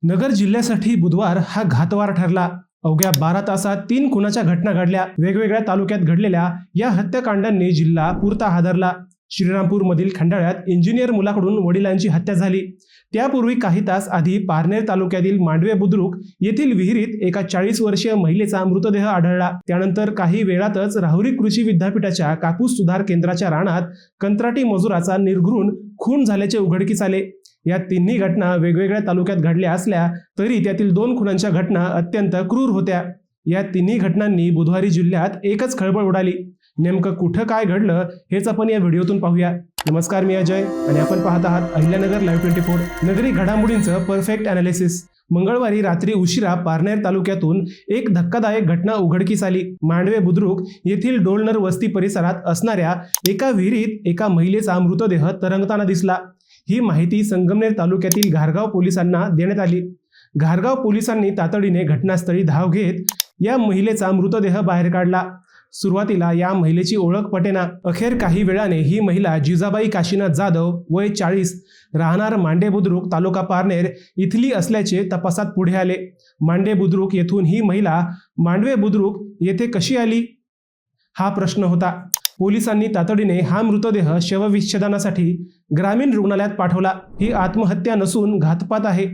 नगर जिल्ह्यासाठी बुधवार हा घातवार ठरला। अवघ्या 12 तासात 3 खुनाच्या घटना घडल्या। वेगवेगळ्या तालुक्यात घडलेल्या या हत्याकांडांनी जिल्हा पुरता हादरला। श्रीरामपूर मधील खंडाळ्यात इंजिनियर मुलाकडून वडिलांची हत्या झाली। त्यापूर्वी काही तास आधी पारनेर तालुक्यातील मांडवे बुद्रुक येथील विहिरीत एका 40 वर्षीय महिलेचा मृतदेह आढळला। त्यानंतर काही वेळातच राहुरी कृषी विद्यापीठाच्या कापूस सुधार केंद्राच्या रानात कंत्राटी मजुराचा निर्घृण खून झाल्याचे उघडकीस आले। या तिन्ही घटना वेगवेगळ्या तालुक्यात घडल्या असल्या तरी त्यातील 2 खुनांच्या घटना अत्यंत क्रूर होत्या। या तिन्ही घटनांनी बुधवारी जिल्ह्यात एकच खळबळ उडाली। नेमकं कुठं काय घडलं हेच आपण या व्हिडिओतून पाहूया। नमस्कार, मी अजय आणि आपण पाहत आहात अहिल्यानगर लाईव्ह 24 नगरी घडामोडींचं परफेक्ट ॲनालिसिस। मंगळवारी रात्री उशिरा पारनेर तालुक्यातून एक धक्कादायक घटना उघडकीस आली। मांडवे बुद्रुक येथील डोलनर वस्ती परिसरात असणाऱ्या एका विहिरीत एका महिलेचा मृतदेह तरंगताना दिसला। ही माहिती संगमनेर तालुक्यातील घारगाव पोलिसांना देण्यात आली। घारगाव पोलिसांनी तातडीने घटनास्थळी धाव घेत या महिलेचा मृतदेह बाहेर काढला। सुरुवातीला या महिलेची ओळख पटेना। अखेर काही वेळाने ही महिला जिजाबाई काशीनाथ जाधव, वय 40, राहणार मांडे बुद्रुक, तालुका पारनेर इथली असल्याचे तपासात पुढे आले। मांडे बुद्रुक येथून ही महिला मांडवे बुद्रुक येथे कशी आली हा प्रश्न होता। पोलिसांनी तातडीने हा मृतदेह शवविच्छेदनासाठी ग्रामीण रुग्णालयात पाठवला। ही आत्महत्या नसून घातपात आहे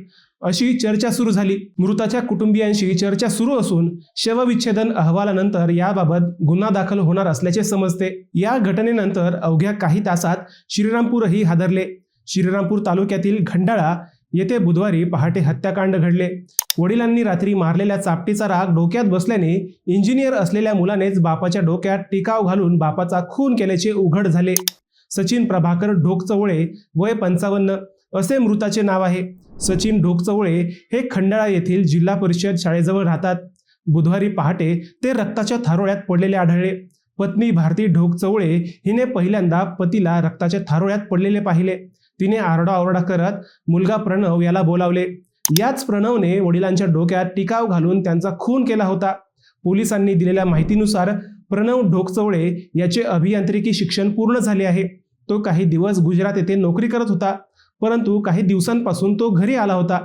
अशी चर्चा सुरू झाली। मृताच्या कुटुंबियांशी चर्चा सुरू असून शवविच्छेदन अहवालानंतर याबाबत गुन्हा दाखल होणार असल्याचे समजते। या घटनेनंतर अवघ्या काही तासात श्रीरामपूरही हादरले। श्रीरामपूर तालुक्यातील खंडाळा येथे बुधवारी पहाटे हत्याकांड घडले। वडिलांनी रात्री मारलेल्या चापटीचा राग डोक्यात बसल्याने इंजिनियर असलेल्या मुलानेच बापाच्या डोक्यात टिकाव घालून बापाचा खून केल्याचे उघड झाले। सचिन प्रभाकर ढोकचवळे, वय 55 असे मृताचे नाव आहे। सचिन ढोकचवळे हे खंडाळा येथील जिल्हा परिषद शाळेजवळ राहतात। बुधवारी पहाटे ते रक्ताच्या थारोळ्यात पडलेले आढळले। पत्नी भारती ढोकचवळे हिने पहिल्यांदा पतीला रक्ताच्या थारोळ्यात पडलेले पाहिले। तिने आरडाओरडा करत मुलगा प्रणव याला बोलावले। याच प्रणवने वडिलांच्या डोक्यात टिकाव घालून त्यांचा खून केला होता। पोलिसांनी दिलेल्या माहितीनुसार प्रणव ढोकचवळे याचे अभियांत्रिकी शिक्षण पूर्ण झाले आहे। तो काही दिवस गुजरात येथे नोकरी करत होता, परंतु काही दिवसांपासून तो घरी आला होता।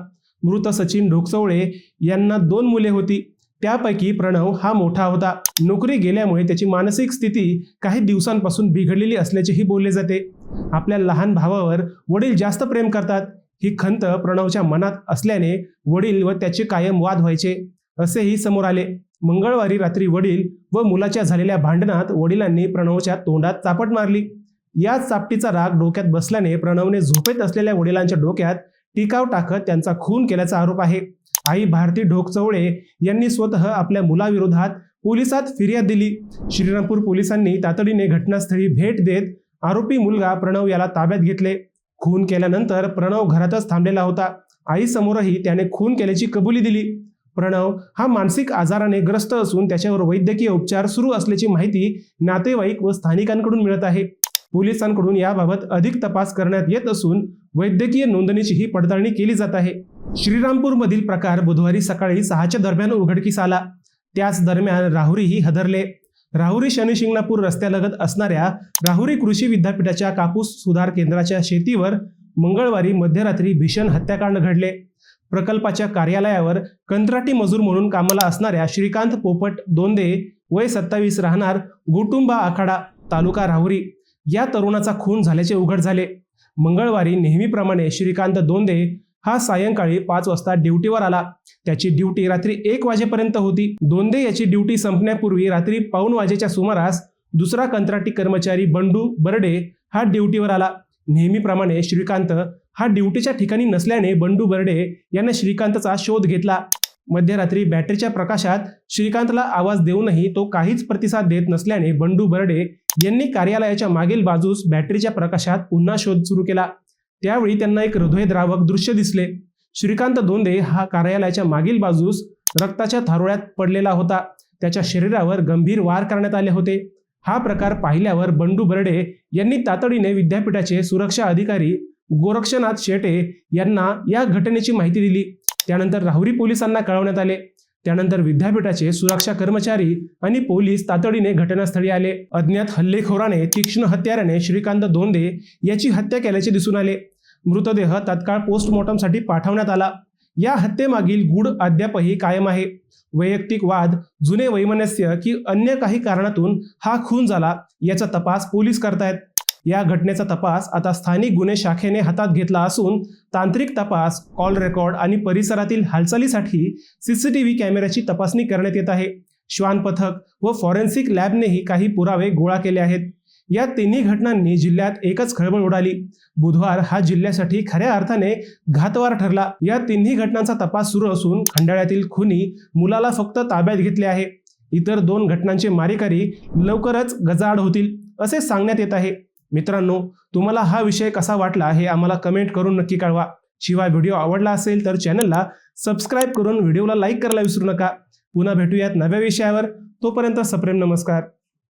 मृत सचिन ढोकचवळे यांना 2 मुले होती, त्यापैकी प्रणव हा मोठा होता। नोकरी गेल्यामुळे त्याची मानसिक स्थिती काही दिवसांपासून बिघडलेली असल्याचेही बोलले जाते। आपल्या लहान भावावर वडील जास्त प्रेम करतात ही खंत प्रणवच्या मनात असल्याने वडील व त्याचे कायम वाद व्हायचे असेही समोर आले। मंगळवारी रात्री वडील व मुलाच्या झालेल्या भांडणात वडिलांनी प्रणवच्या तोंडात चापट मारली। याच चापटीचा राग डोक्यात बसल्याने प्रणवने झोपेत असलेल्या वडिलांच्या डोक्यात टिकाव टाकत त्यांचा खून केल्याचा आरोप आहे। आई भारती ढोकचवळे यांनी स्वतः आपल्या मुलाविरोधात पोलिसात फिर्याद दिली। श्रीरामपूर पोलिसांनी तातडीने घटनास्थळी भेट देत आरोपी मुलगा प्रणव याला ताब्यात घेतले। खून केल्यानंतर प्रणव घरातच थांबलेला होता। आईसमोरही त्याने खून केल्याची कबुली दिली। प्रणव हा मानसिक आजाराने ग्रस्त असून त्याच्यावर वैद्यकीय उपचार सुरू असल्याची माहिती नातेवाईक व स्थानिकांकडून मिळत आहे। पोलिसांकडून याबाबत अधिक तपास करण्यात येत असून वैद्यकीय नोंदणीचीही पडताळणी केली जात आहे। श्रीरामपूरमधील प्रकार बुधवारी सकाळी 6च्या दरम्यान उघडकीस आला। त्याच दरम्यान राहुरीही हादरले। राहुरी शनी शिंगणापूर रस्त्यालगत असणाऱ्या राहुरी कृषी विद्यापीठाच्या कापूस सुधार केंद्राच्या शेतीवर मंगळवारी मध्यरात्री भीषण हत्याकांड घडले। प्रकल्पाच्या कार्यालयावर कंत्राटी मजूर म्हणून कामाला असणाऱ्या श्रीकांत पोपट दोंदे, वय 27, राहणार गुटुंबा आखाडा, तालुका राहुरी या तरुणाचा खून झाल्याचे उघड झाले। मंगळवारी नेहमीप्रमाणे श्रीकांत दोंदे हा सायंकाळी 5 वाजता ड्युटीवर आला। त्याची ड्युटी रात्री 1 वाजेपर्यंत होती। दोंदे याची ड्युटी संपण्यापूर्वी रात्री 1:15 वाजेच्या सुमारास दुसरा कंत्राटी कर्मचारी बंडू बर्डे हा ड्युटीवर आला। नेहमीप्रमाणे श्रीकांत हा ड्युटीच्या ठिकाणी नसल्याने बंडू बर्डे याने श्रीकांतचा शोध घेतला। मध्यरात्री बॅटरीच्या प्रकाशात श्रीकांतला आवाज देऊनही तो काहीच प्रतिसाद देत नसल्याने बंडू बर्डे यांनी कार्यालयाच्या मागील बाजूस बॅटरीच्या प्रकाशात पुन्हा शोध सुरू केला। त्यावेळी त्यांना एक हृदयद्रावक दृश्य दिसले। श्रीकांत दोंदे हा कार्यालयाच्या मागील बाजूस रक्ताच्या थारोळ्यात पडलेला होता। त्याच्या शरीरावर गंभीर वार करण्यात आले होते। हा प्रकार पाहिल्यावर बंडू बर्डे यांनी तातडीने विद्यापीठाचे सुरक्षा अधिकारी गोरक्षनाथ शेटे यांना या घटनेची माहिती दिली। त्यानंतर राहुरी पोलिसांना कळवण्यात आले। त्यानंतर विद्यापीठाचे सुरक्षा कर्मचारी आणि पोलीस तातडीने घटनास्थळी आले। अज्ञात हल्लेखोराने तीक्ष्ण हत्याराने श्रीकांत दोंदे याची हत्या केल्याचे दिसून आले। मृतदेह तत्काळ पोस्टमॉर्टमसाठी पाठवण्यात आला। या हत्येमागील गूढ अद्यापही कायम आहे. वैयक्तिक वाद, जुने वैमनस्य की अन्य काही कारणातून हा खून झाला याचा तपास पोलीस करतायत. या घटनेचा तपास आता स्थानिक गुन्हे शाखेने हातात घेतला असून तांत्रिक तपास, कॉल रेकॉर्ड आणि परिसरातील हालचालीसाठी सीसीटीव्ही कॅमेऱ्याची तपासणी करण्यात येत आहे. श्वान पथक व फॉरेन्सिक लॅबनेही काही पुरावे गोळा केले आहेत. या तिन्ही घटनांनी जिल्ह्यात एकच खळबळ उडाली. बुधवार हा जिल्ह्यासाठी खऱ्या अर्थाने घातवार ठरला. या तिन्ही घटनांचा तपास सुरू असून खंडाळ्यातील खुनी मुलाला फक्त ताब्यात घेतले आहे. इतर 2 घटनांचे मारेकरी लवकरच गजाआड होतील असे सांगण्यात येत आहे. मित्रांनो, तुम्हाला हा विषय कसा वाटला हे आम्हाला कमेंट करून नक्की कळवा. शिवाय व्हिडिओ आवडला असेल तर चॅनलला सबस्क्राईब करून व्हिडिओला लाईक करायला विसरू नका. पुन्हा भेटूयात नव्या विषयावर. तोपर्यंत सप्रेम नमस्कार.